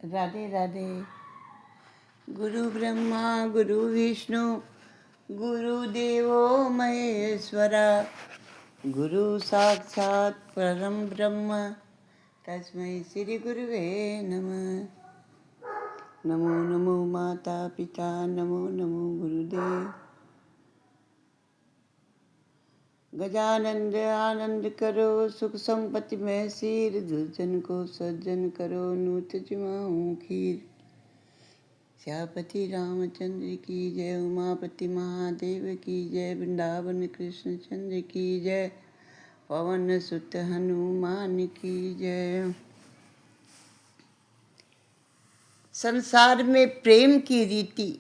राधे राधे। गुरु ब्रह्मा गुरु विष्णु गुरुदेवो महेश्वरा, गुरु साक्षात् परम ब्रह्म तस्मै श्री गुरुवे नमः। नमो नमो माता पिता, नमो नमो गुरुदेव। गजानंद आनंद करो, सुख संपत्ति में सिर, दुर्जन को सज्जन करो, नूत जिमाऊं खीर। श्यापति रामचंद्र की जय, उमापति महादेव की जय, वृंदावन कृष्ण चंद्र की जय, पवन सुत हनुमान की जय। संसार में प्रेम की रीति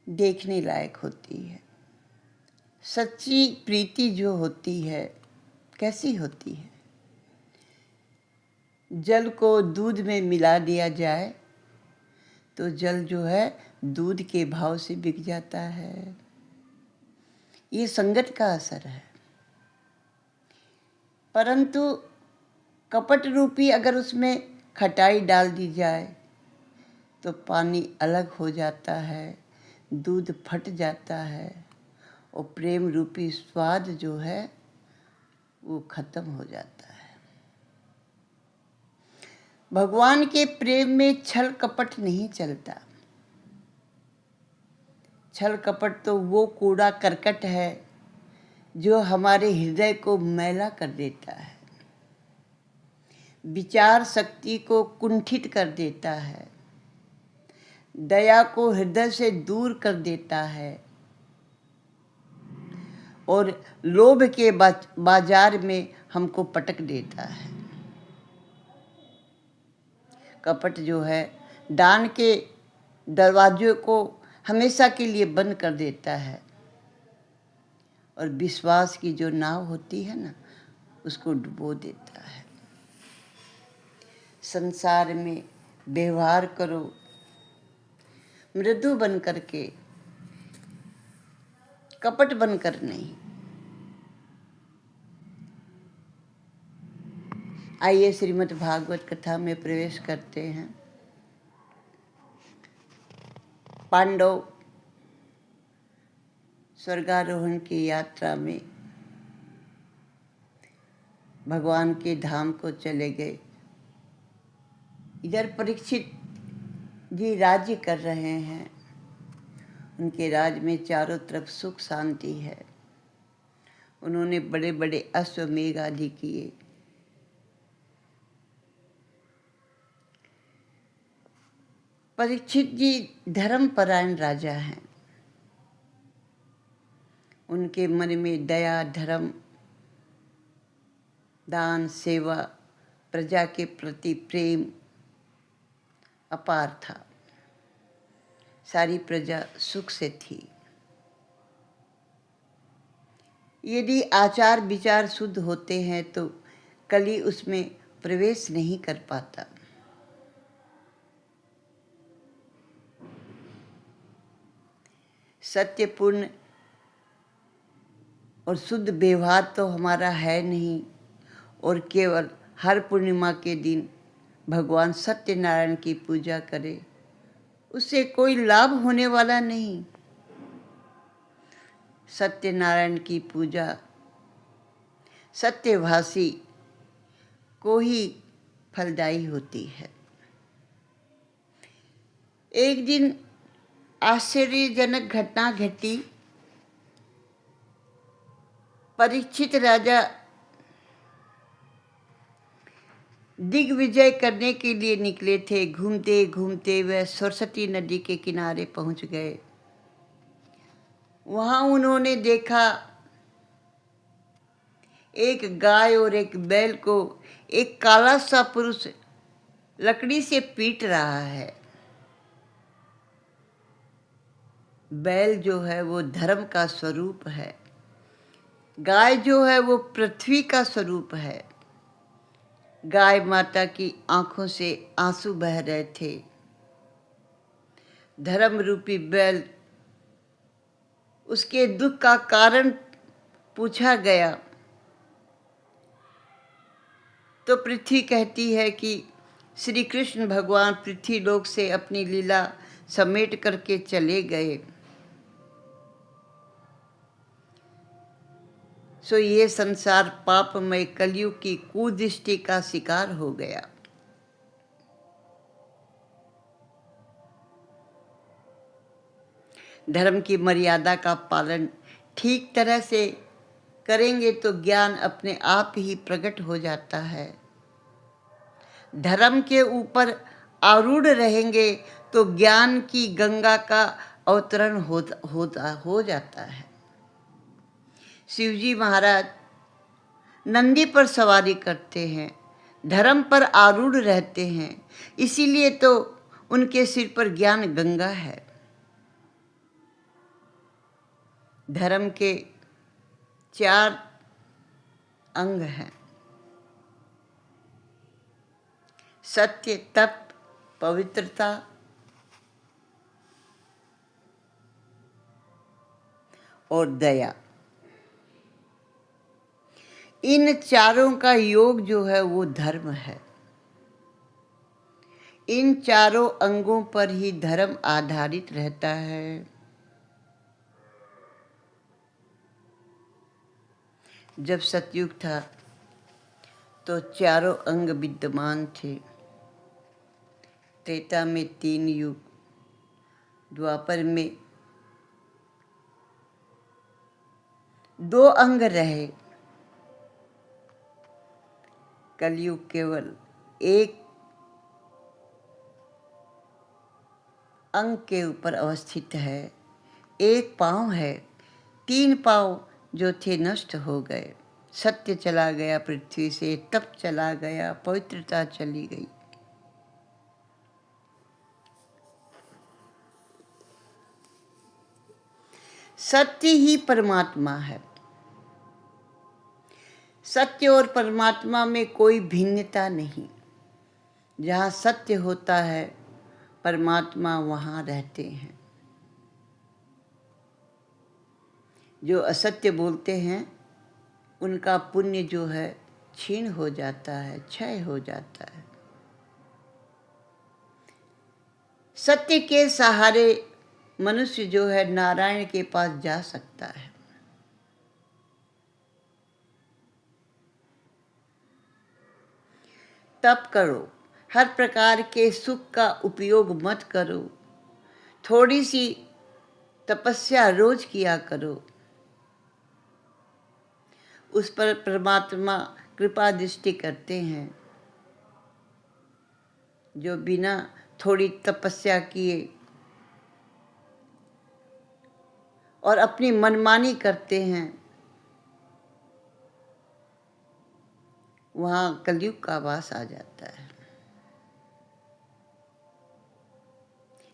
देखने लायक होती है। सच्ची प्रीति जो होती है कैसी होती है? जल को दूध में मिला दिया जाए तो जल जो है दूध के भाव से बिक जाता है। ये संगत का असर है। परंतु कपट रूपी अगर उसमें खटाई डाल दी जाए तो पानी अलग हो जाता है, दूध फट जाता है और प्रेम रूपी स्वाद जो है वो खत्म हो जाता है। भगवान के प्रेम में छल कपट नहीं चलता। छल कपट तो वो कूड़ा करकट है जो हमारे हृदय को मैला कर देता है, विचार शक्ति को कुंठित कर देता है, दया को हृदय से दूर कर देता है और लोभ के बाजार में हमको पटक देता है। कपट जो है दान के दरवाजे को हमेशा के लिए बंद कर देता है और विश्वास की जो नाव होती है ना उसको डुबो देता है। संसार में व्यवहार करो मृदु बन करके, कपट बनकर नहीं। आइए श्रीमद् भागवत कथा में प्रवेश करते हैं। पांडव स्वर्गारोहण की यात्रा में भगवान के धाम को चले गए। इधर परीक्षित जी राज्य कर रहे हैं। उनके राज में चारों तरफ सुख शांति है। उन्होंने बड़े बड़े अश्वमेध आदि किए। परीक्षित जी धर्मपरायण राजा हैं। उनके मन में दया, धर्म, दान, सेवा, प्रजा के प्रति प्रेम अपार था। सारी प्रजा सुख से थी। यदि आचार विचार शुद्ध होते हैं तो कली उसमें प्रवेश नहीं कर पाता। सत्यपूर्ण और शुद्ध व्यवहार तो हमारा है नहीं और केवल हर पूर्णिमा के दिन भगवान सत्यनारायण की पूजा करे, उससे कोई लाभ होने वाला नहीं। सत्यनारायण की पूजा सत्यभाषी को ही फलदायी होती है। एक दिन आश्चर्यजनक घटना घटी। परीक्षित राजा दिग्विजय करने के लिए निकले थे। घूमते घूमते वह सरस्वती नदी के किनारे पहुंच गए। वहां उन्होंने देखा एक गाय और एक बैल को एक काला सा पुरुष लकड़ी से पीट रहा है। बैल जो है वो धर्म का स्वरूप है। गाय जो है वो पृथ्वी का स्वरूप है। गाय माता की आंखों से आंसू बह रहे थे। धर्म रूपी बैल, उसके दुख का कारण पूछा गया तो पृथ्वी कहती है कि श्री कृष्ण भगवान पृथ्वी लोक से अपनी लीला समेट करके चले गए, सो ये संसार पापमय कलयुग की कुदृष्टि का शिकार हो गया। धर्म की मर्यादा का पालन ठीक तरह से करेंगे तो ज्ञान अपने आप ही प्रकट हो जाता है। धर्म के ऊपर आरूढ़ रहेंगे तो ज्ञान की गंगा का अवतरण हो जाता है। शिवजी महाराज नंदी पर सवारी करते हैं, धर्म पर आरूढ़ रहते हैं, इसीलिए तो उनके सिर पर ज्ञान गंगा है। धर्म के 4 अंग हैं: सत्य, तप, पवित्रता और दया। इन चारों का योग जो है वो धर्म है। इन चारों अंगों पर ही धर्म आधारित रहता है। जब सतयुग था तो चारों अंग विद्यमान थे। त्रेता में 3 युग, द्वापर में 2 अंग रहे, कलयुग केवल 1 अंग के ऊपर अवस्थित है। 1 पाँव है, 3 पाँव जो थे नष्ट हो गए। सत्य चला गया पृथ्वी से, तप चला गया, पवित्रता चली गई। सत्य ही परमात्मा है। सत्य और परमात्मा में कोई भिन्नता नहीं। जहाँ सत्य होता है परमात्मा वहाँ रहते हैं। जो असत्य बोलते हैं उनका पुण्य जो है क्षीण हो जाता है, क्षय हो जाता है। सत्य के सहारे मनुष्य जो है नारायण के पास जा सकता है। तप करो, हर प्रकार के सुख का उपयोग मत करो। थोड़ी सी तपस्या रोज किया करो, उस पर परमात्मा कृपा दृष्टि करते हैं। जो बिना थोड़ी तपस्या किए और अपनी मनमानी करते हैं वहाँ कलयुग का वास आ जाता है।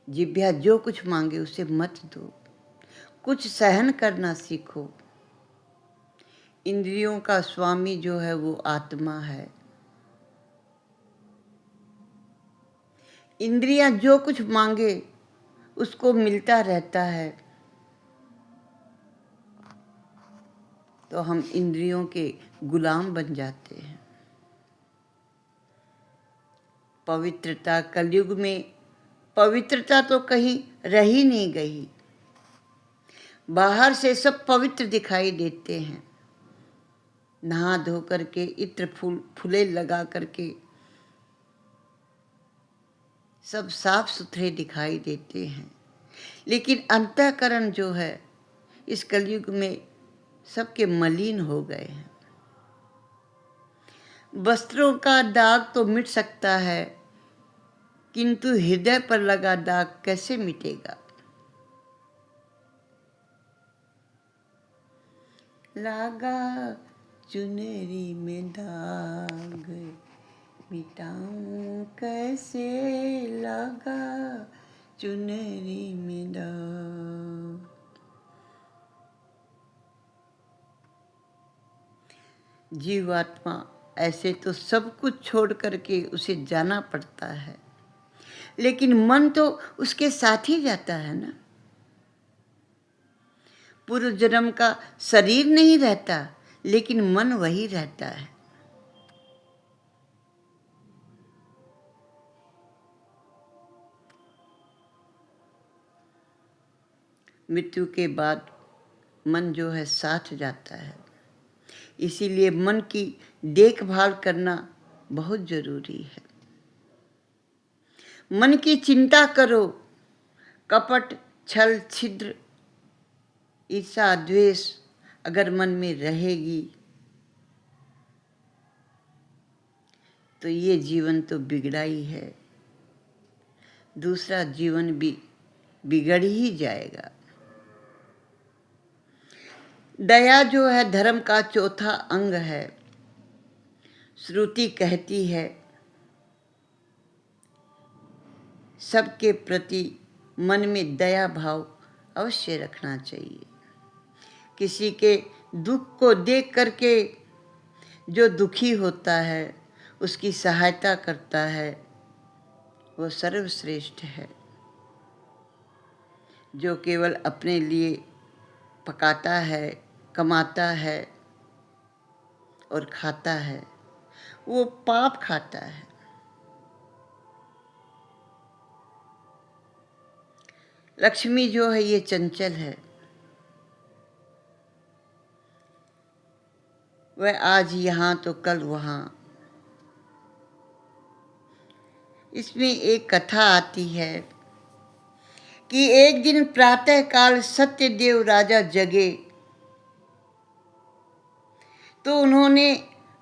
जिभ्या जो कुछ मांगे उसे मत दो, कुछ सहन करना सीखो। इंद्रियों का स्वामी जो है वो आत्मा है। इंद्रियां जो कुछ मांगे उसको मिलता रहता है, तो हम इंद्रियों के गुलाम बन जाते हैं। पवित्रता, कलयुग में पवित्रता तो कहीं रह ही नहीं गई। बाहर से सब पवित्र दिखाई देते हैं, नहा धो करके, इत्र फूले लगा करके सब साफ सुथरे दिखाई देते हैं, लेकिन अंतःकरण जो है इस कलयुग में सबके मलिन हो गए हैं। वस्त्रों का दाग तो मिट सकता है, किंतु हृदय पर लगा दाग कैसे मिटेगा। लागा चुनरी में दाग मिटाऊं कैसे, लागा चुनरी में दाग। जीवात्मा ऐसे तो सब कुछ छोड़ करके उसे जाना पड़ता है, लेकिन मन तो उसके साथ ही जाता है ना। पूर्व जन्म का शरीर नहीं रहता, लेकिन मन वही रहता है। मृत्यु के बाद मन जो है साथ जाता है, इसीलिए मन की देखभाल करना बहुत जरूरी है। मन की चिंता करो, कपट, छल, छिद्र, ईर्ष्या, द्वेष अगर मन में रहेगी तो ये जीवन तो बिगड़ा ही है, दूसरा जीवन भी बिगड़ ही जाएगा। दया जो है धर्म का चौथा अंग है। श्रुति कहती है सबके प्रति मन में दया भाव अवश्य रखना चाहिए। किसी के दुख को देख करके जो दुखी होता है उसकी सहायता करता है वो सर्वश्रेष्ठ है। जो केवल अपने लिए पकाता है, कमाता है और खाता है वो पाप खाता है। लक्ष्मी जो है ये चंचल है, वह आज यहाँ तो कल वहाँ। इसमें एक कथा आती है कि एक दिन प्रातःकाल सत्यदेव राजा जगे तो उन्होंने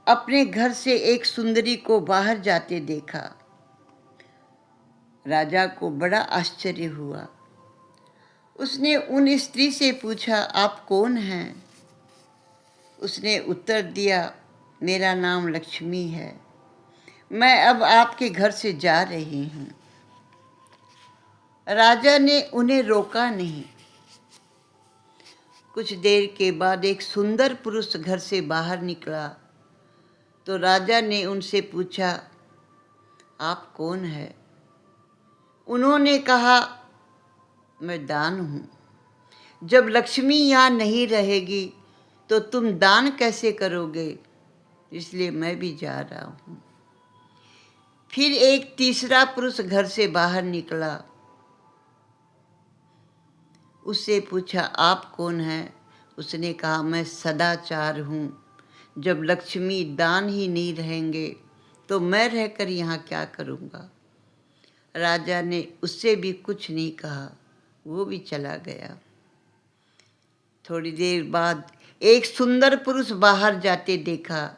अपने घर से एक सुंदरी को बाहर जाते देखा। राजा को बड़ा आश्चर्य हुआ। उसने उन स्त्री से पूछा, आप कौन हैं? उसने उत्तर दिया, मेरा नाम लक्ष्मी है, मैं अब आपके घर से जा रही हूँ। राजा ने उन्हें रोका नहीं। कुछ देर के बाद एक सुंदर पुरुष घर से बाहर निकला तो राजा ने उनसे पूछा, आप कौन है? उन्होंने कहा, मैं दान हूँ। जब लक्ष्मी यहाँ नहीं रहेगी तो तुम दान कैसे करोगे? इसलिए मैं भी जा रहा हूँ। फिर एक तीसरा पुरुष घर से बाहर निकला। उससे पूछा, आप कौन हैं? उसने कहा, मैं सदाचार हूँ। जब लक्ष्मी दान ही नहीं रहेंगे तो मैं रहकर यहाँ क्या करूँगा? राजा ने उससे भी कुछ नहीं कहा, वो भी चला गया। थोड़ी देर बाद एक सुंदर पुरुष बाहर जाते देखा।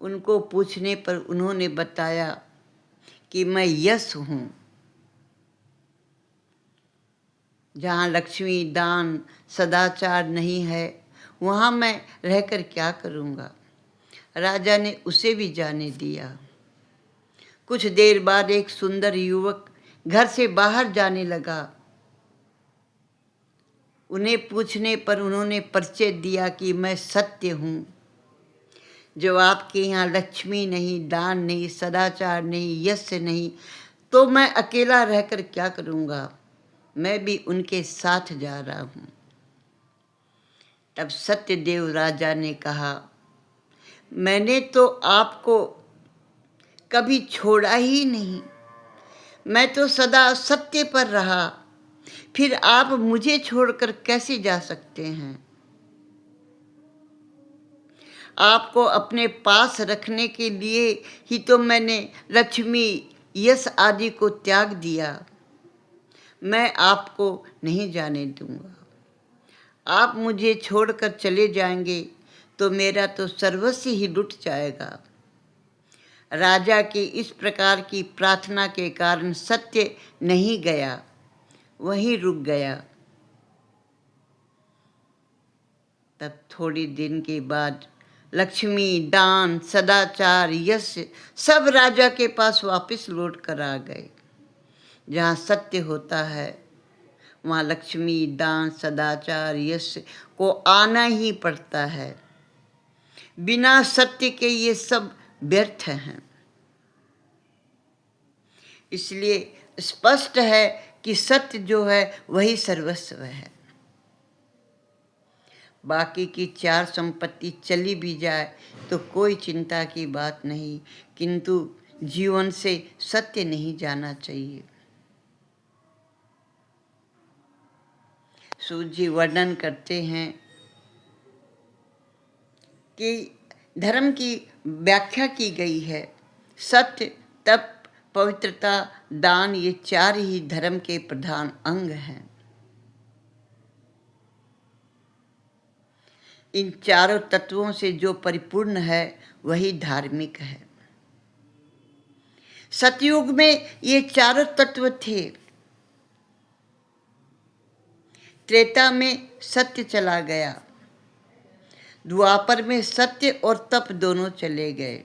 उनको पूछने पर उन्होंने बताया कि मैं यश हूँ। जहाँ लक्ष्मी, दान, सदाचार नहीं है वहाँ मैं रहकर क्या करूँगा? राजा ने उसे भी जाने दिया। कुछ देर बाद एक सुंदर युवक घर से बाहर जाने लगा। उन्हें पूछने पर उन्होंने परिचय दिया कि मैं सत्य हूँ। जो आपके यहाँ लक्ष्मी नहीं, दान नहीं, सदाचार नहीं, यश नहीं, तो मैं अकेला रहकर क्या करूँगा? मैं भी उनके साथ जा रहा हूँ। तब सत्यदेव राजा ने कहा, मैंने तो आपको कभी छोड़ा ही नहीं, मैं तो सदा सत्य पर रहा, फिर आप मुझे छोड़कर कैसे जा सकते हैं? आपको अपने पास रखने के लिए ही तो मैंने लक्ष्मी, यश आदि को त्याग दिया। मैं आपको नहीं जाने दूंगा। आप मुझे छोड़कर चले जाएंगे तो मेरा तो सर्वस्व ही लुट जाएगा। राजा की इस प्रकार की प्रार्थना के कारण सत्य नहीं गया, वहीं रुक गया। तब थोड़ी दिन के बाद लक्ष्मी, दान, सदाचार, यश सब राजा के पास वापस लौट कर आ गए। जहाँ सत्य होता है वहाँ लक्ष्मी, दान, सदाचार, यश को आना ही पड़ता है। बिना सत्य के ये सब व्यर्थ हैं। इसलिए स्पष्ट है कि सत्य जो है वही सर्वस्व है। बाकी की चार संपत्ति चली भी जाए तो कोई चिंता की बात नहीं, किंतु जीवन से सत्य नहीं जाना चाहिए। सूत जी वर्णन करते हैं कि धर्म की व्याख्या की गई है। सत्य, तप, पवित्रता, दान, ये 4 ही धर्म के प्रधान अंग हैं। इन चारों तत्वों से जो परिपूर्ण है वही धार्मिक है। सतयुग में ये चारों तत्व थे। त्रेता में सत्य चला गया, द्वापर में सत्य और तप दोनों चले गए,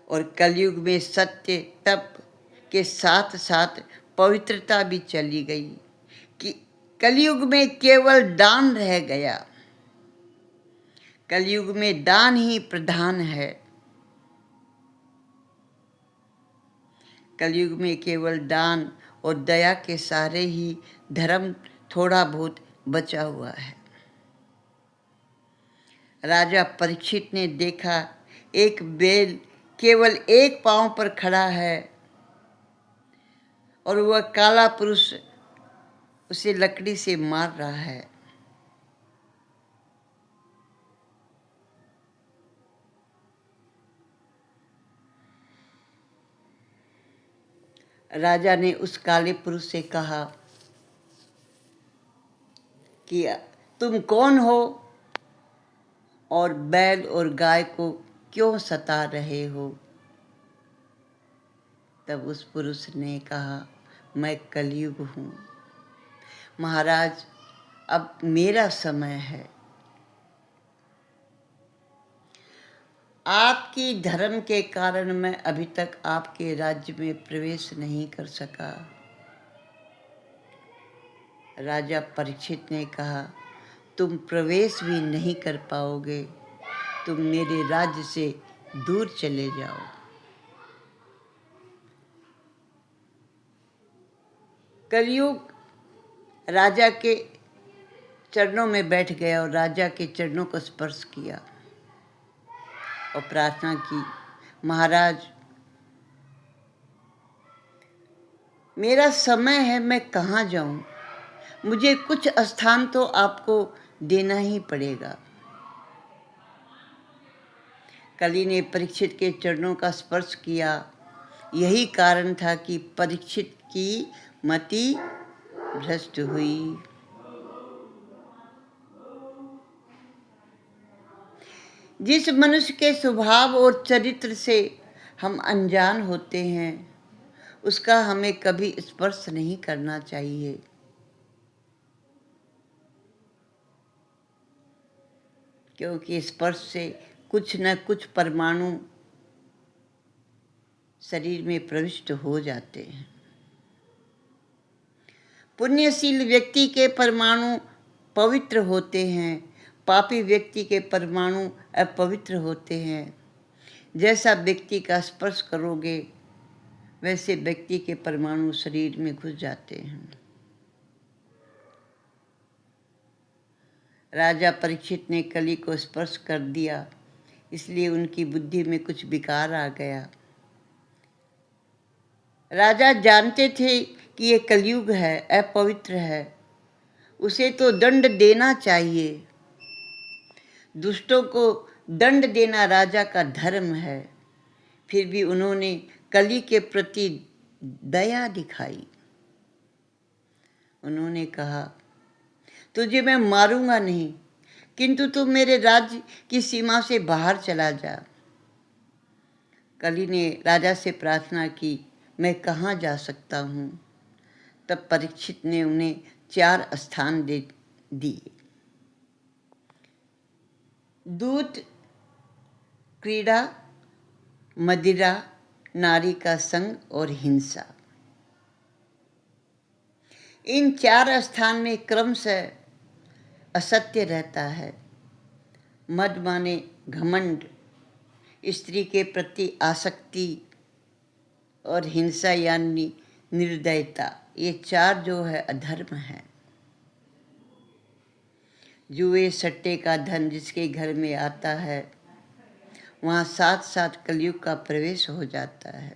और कलयुग में सत्य तप के साथ साथ पवित्रता भी चली गई कि कलयुग में केवल दान रह गया। कलयुग में दान ही प्रधान है। कलयुग में केवल दान और दया के सहारे ही धर्म थोड़ा बहुत बचा हुआ है। राजा परीक्षित ने देखा एक बैल केवल एक पांव पर खड़ा है और वह काला पुरुष उसे लकड़ी से मार रहा है। राजा ने उस काले पुरुष से कहा कि तुम कौन हो और बैल और गाय को क्यों सता रहे हो? तब उस पुरुष ने कहा, मैं कलयुग हूँ महाराज, अब मेरा समय है। आपकी धर्म के कारण मैं अभी तक आपके राज्य में प्रवेश नहीं कर सका। राजा परीक्षित ने कहा, तुम प्रवेश भी नहीं कर पाओगे, तुम मेरे राज्य से दूर चले जाओ। कलयुग राजा के चरणों में बैठ गया और राजा के चरणों को स्पर्श किया और प्रार्थना की, महाराज मेरा समय है, मैं कहाँ जाऊं? मुझे कुछ स्थान तो आपको देना ही पड़ेगा। कली ने परीक्षित के चरणों का स्पर्श किया। यही कारण था कि परीक्षित की मति भ्रष्ट हुई। जिस मनुष्य के स्वभाव और चरित्र से हम अनजान होते हैं उसका हमें कभी स्पर्श नहीं करना चाहिए। क्योंकि स्पर्श से कुछ न कुछ परमाणु शरीर में प्रविष्ट हो जाते हैं। पुण्यशील व्यक्ति के परमाणु पवित्र होते हैं, पापी व्यक्ति के परमाणु अपवित्र होते हैं। जैसा व्यक्ति का स्पर्श करोगे वैसे व्यक्ति के परमाणु शरीर में घुस जाते हैं। राजा परीक्षित ने कली को स्पर्श कर दिया, इसलिए उनकी बुद्धि में कुछ विकार आ गया। राजा जानते थे कि ये कलयुग है, अपवित्र है, उसे तो दंड देना चाहिए। दुष्टों को दंड देना राजा का धर्म है। फिर भी उन्होंने कली के प्रति दया दिखाई। उन्होंने कहा, तुझे मैं मारूंगा नहीं, किंतु तू मेरे राज्य की सीमा से बाहर चला जा। कली ने राजा से प्रार्थना की, मैं कहाँ जा सकता हूँ? तब परीक्षित ने उन्हें 4 स्थान दे दिए। दूत, क्रीड़ा, मदिरा, नारी का संग और हिंसा। इन 4 स्थान में क्रमशः असत्य रहता है। मद माने घमंड, स्त्री के प्रति आसक्ति और हिंसा यानी निर्दयता, ये 4 जो है अधर्म है। जुए सट्टे का धन जिसके घर में आता है वहाँ साथ साथ कलयुग का प्रवेश हो जाता है।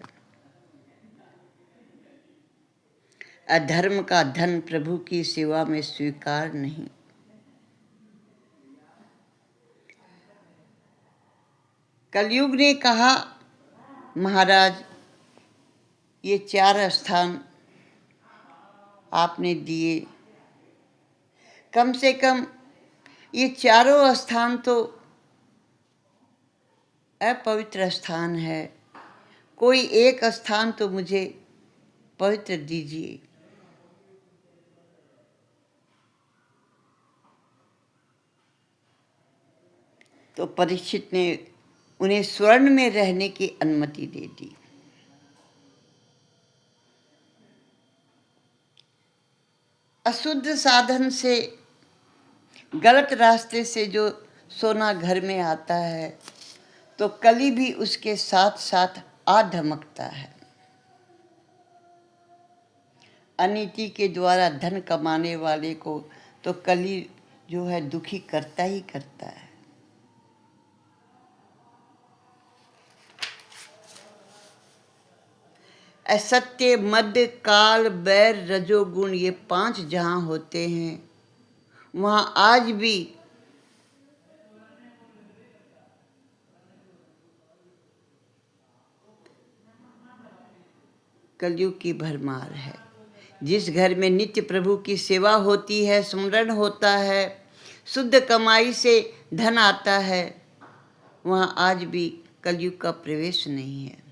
अधर्म का धन प्रभु की सेवा में स्वीकार नहीं। कलयुग ने कहा, महाराज ये 4 स्थान आपने दिए, कम से कम ये चारों स्थान तो अपवित्र स्थान है, कोई एक स्थान तो मुझे पवित्र दीजिए। तो परीक्षित ने उन्हें स्वर्ण में रहने की अनुमति दे दी। अशुद्ध साधन से, गलत रास्ते से जो सोना घर में आता है तो कली भी उसके साथ साथ आ धमकता है। अनीति के द्वारा धन कमाने वाले को तो कली जो है दुखी करता ही करता है। असत्य, मद, काल, बैर, रजोगुण, ये 5 जहाँ होते हैं वहाँ आज भी कलयुग की भरमार है। जिस घर में नित्य प्रभु की सेवा होती है, स्मरण होता है, शुद्ध कमाई से धन आता है, वहाँ आज भी कलयुग का प्रवेश नहीं है।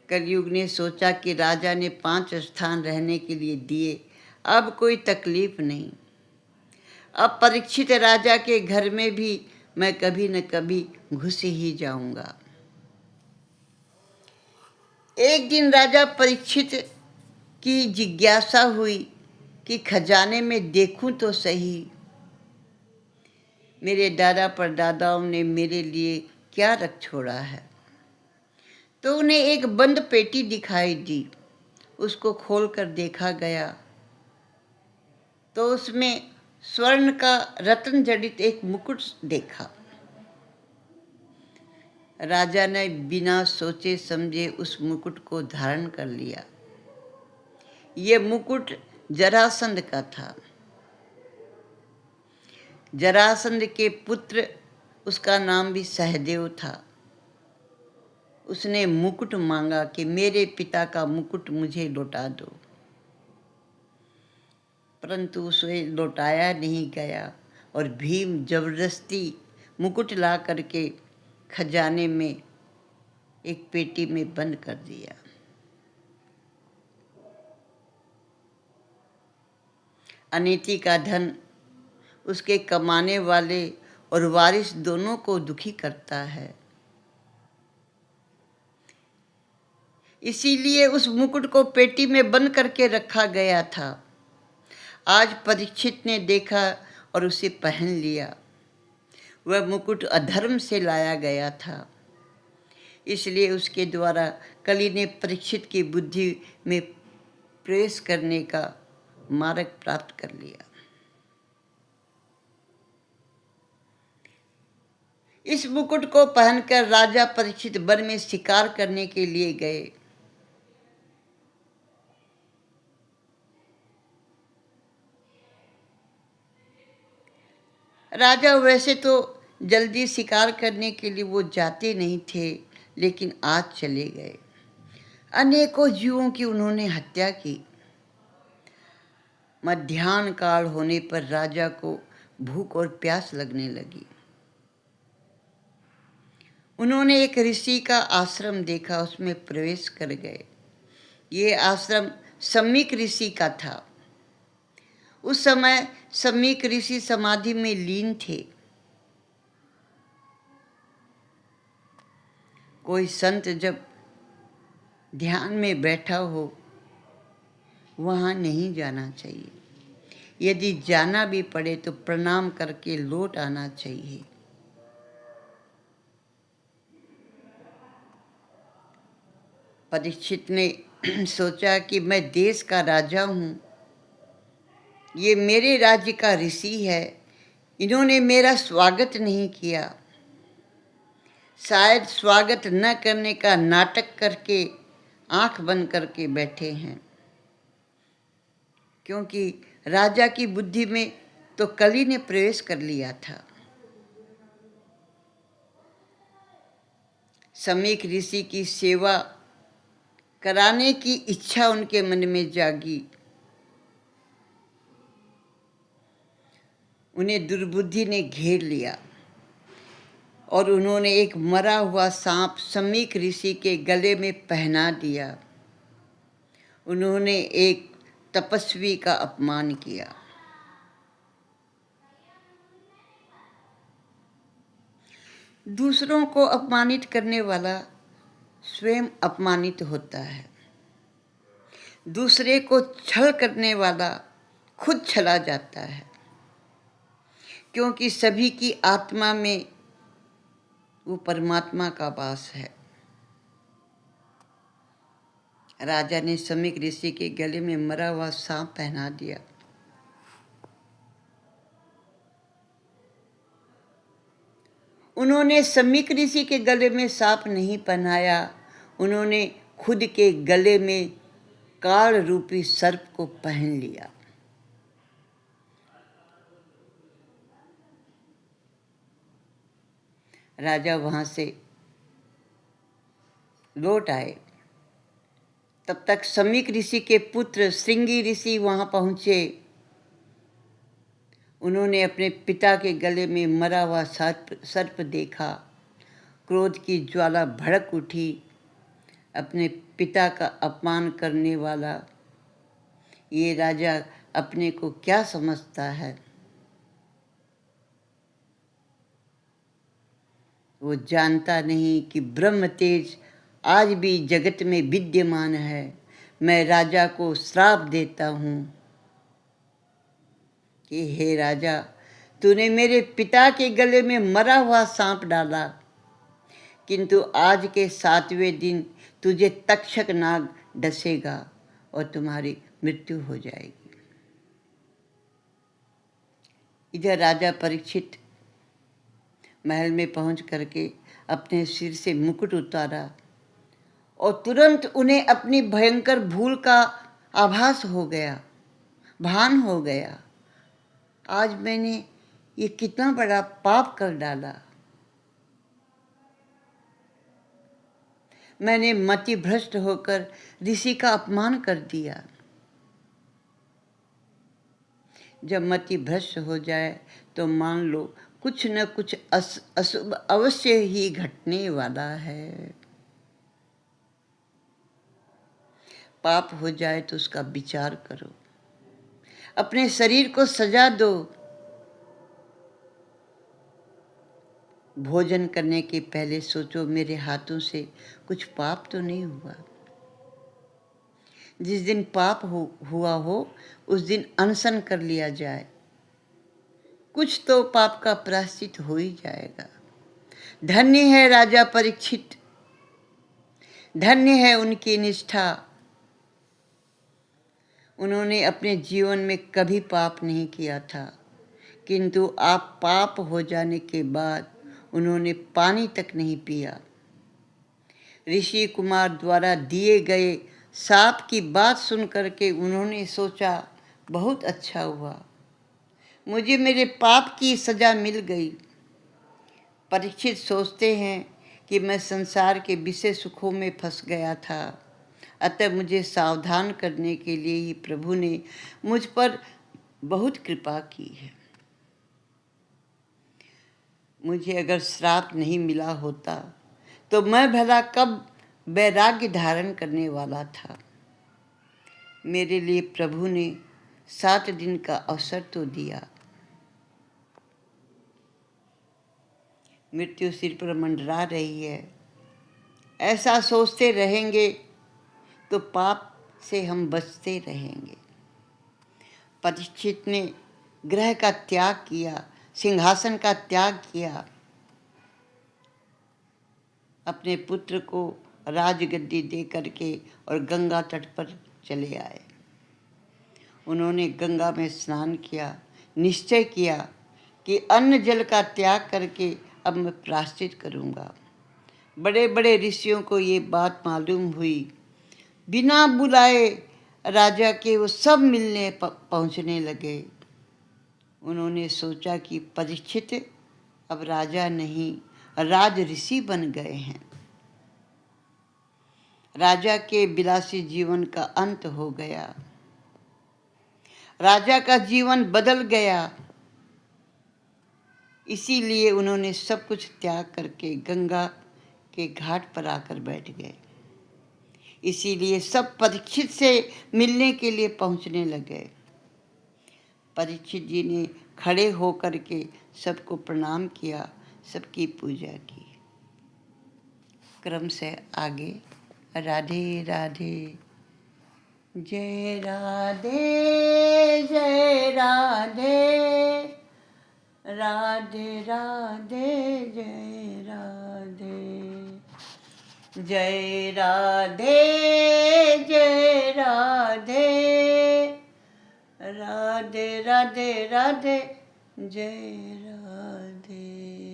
कलयुग ने सोचा कि राजा ने 5 स्थान रहने के लिए दिए, अब कोई तकलीफ नहीं। अब परीक्षित राजा के घर में भी मैं कभी न कभी घुस ही जाऊंगा। एक दिन राजा परीक्षित की जिज्ञासा हुई कि खजाने में देखूं तो सही, मेरे दादा परदादाओं ने मेरे लिए क्या रख छोड़ा है। तो उन्हें एक बंद पेटी दिखाई दी। उसको खोलकर देखा गया तो उसमें स्वर्ण का रत्न जड़ित एक मुकुट देखा। राजा ने बिना सोचे समझे उस मुकुट को धारण कर लिया। ये मुकुट जरासंध का था। जरासंध के पुत्र, उसका नाम भी सहदेव था। उसने मुकुट मांगा कि मेरे पिता का मुकुट मुझे लौटा दो, परंतु उसे लौटाया नहीं गया और भीम जबरदस्ती मुकुट ला करके खजाने में एक पेटी में बंद कर दिया। अनीति का धन उसके कमाने वाले और वारिस दोनों को दुखी करता है। इसीलिए उस मुकुट को पेटी में बंद करके रखा गया था। आज परीक्षित ने देखा और उसे पहन लिया। वह मुकुट अधर्म से लाया गया था, इसलिए उसके द्वारा कली ने परीक्षित की बुद्धि में प्रवेश करने का मार्ग प्राप्त कर लिया। इस मुकुट को पहनकर राजा परीक्षित वन में शिकार करने के लिए गए। राजा वैसे तो जल्दी शिकार करने के लिए वो जाते नहीं थे, लेकिन आज चले गए। अनेकों जीवों की उन्होंने हत्या की। मध्याह्न काल होने पर राजा को भूख और प्यास लगने लगी। उन्होंने एक ऋषि का आश्रम देखा, उसमें प्रवेश कर गए। ये आश्रम सम्मिक ऋषि का था। उस समय सम्मिक ऋषि समाधि में लीन थे। कोई संत जब ध्यान में बैठा हो वहाँ नहीं जाना चाहिए। यदि जाना भी पड़े तो प्रणाम करके लौट आना चाहिए। परीक्षित ने सोचा कि मैं देश का राजा हूँ, ये मेरे राज्य का ऋषि है, इन्होंने मेरा स्वागत नहीं किया। शायद स्वागत न करने का नाटक करके आंख बंद करके बैठे हैं, क्योंकि राजा की बुद्धि में तो कली ने प्रवेश कर लिया था। समीक ऋषि की सेवा कराने की इच्छा उनके मन में जागी। उन्हें दुर्बुद्धि ने घेर लिया और उन्होंने एक मरा हुआ सांप समीक ऋषि के गले में पहना दिया। उन्होंने एक तपस्वी का अपमान किया। दूसरों को अपमानित करने वाला स्वयं अपमानित होता है। दूसरे को छल करने वाला खुद छला जाता है, क्योंकि सभी की आत्मा में वो परमात्मा का वास है। राजा ने समीक ऋषि के गले में मरा हुआ सांप पहना दिया। उन्होंने समीक ऋषि के गले में सांप नहीं पहनाया, उन्होंने खुद के गले में काल रूपी सर्प को पहन लिया। राजा वहां से लौट आए। तब तक समीक ऋषि के पुत्र श्रृंगी ऋषि वहां पहुंचे। उन्होंने अपने पिता के गले में मरा हुआ सर्प देखा। क्रोध की ज्वाला भड़क उठी। अपने पिता का अपमान करने वाला ये राजा अपने को क्या समझता है? वो जानता नहीं कि ब्रह्म तेज आज भी जगत में विद्यमान है। मैं राजा को श्राप देता हूँ कि हे राजा, तूने मेरे पिता के गले में मरा हुआ सांप डाला, किंतु आज के 7वें दिन तुझे तक्षक नाग डसेगा और तुम्हारी मृत्यु हो जाएगी। इधर राजा परीक्षित महल में पहुंच करके अपने सिर से मुकुट उतारा और तुरंत उन्हें अपनी भयंकर भूल का आभास हो गया, भान हो गया। आज मैंने ये कितना बड़ा पाप कर डाला। मैंने मति भ्रष्ट होकर ऋषि का अपमान कर दिया। जब मति भ्रष्ट हो जाए तो मान लो कुछ न कुछ अशुभ अवश्य ही घटने वाला है। पाप हो जाए तो उसका विचार करो, अपने शरीर को सजा दो। भोजन करने के पहले सोचो मेरे हाथों से कुछ पाप तो नहीं हुआ। जिस दिन पाप हुआ हो उस दिन अनशन कर लिया जाए, कुछ तो पाप का प्रायश्चित हो ही जाएगा। धन्य है राजा परीक्षित, धन्य है उनकी निष्ठा। उन्होंने अपने जीवन में कभी पाप नहीं किया था, किंतु आप पाप हो जाने के बाद उन्होंने पानी तक नहीं पिया। ऋषि कुमार द्वारा दिए गए सांप की बात सुन करके उन्होंने सोचा बहुत अच्छा हुआ, मुझे मेरे पाप की सजा मिल गई। परीक्षित सोचते हैं कि मैं संसार के विषय सुखों में फंस गया था, अतः मुझे सावधान करने के लिए ही प्रभु ने मुझ पर बहुत कृपा की है। मुझे अगर श्राप नहीं मिला होता तो मैं भला कब वैराग्य धारण करने वाला था। मेरे लिए प्रभु ने 7 दिन का अवसर तो दिया। मृत्यु सिर पर मंडरा रही है, ऐसा सोचते रहेंगे तो पाप से हम बचते रहेंगे। परीक्षित ने ग्रह का त्याग किया, सिंहासन का त्याग किया, अपने पुत्र को राजगद्दी दे करके और गंगा तट पर चले आए। उन्होंने गंगा में स्नान किया, निश्चय किया कि अन्न जल का त्याग करके अब मैं प्रायश्चित करूँगा। बड़े बड़े ऋषियों को ये बात मालूम हुई। बिना बुलाए राजा के वो सब मिलने पहुँचने लगे। उन्होंने सोचा कि परीक्षित अब राजा नहीं, राज ऋषि बन गए हैं। राजा के विलासी जीवन का अंत हो गया। राजा का जीवन बदल गया। इसीलिए उन्होंने सब कुछ त्याग करके गंगा के घाट पर आकर बैठ गए। इसीलिए सब परीक्षित से मिलने के लिए पहुंचने लगे। परीक्षित जी ने खड़े होकर के सबको प्रणाम किया, सबकी पूजा की। क्रम से आगे राधे राधे। जय राधे जय राधे, राधे राधे जय राधे। जय राधे जय राधे, राधे राधे राधे जय राधे।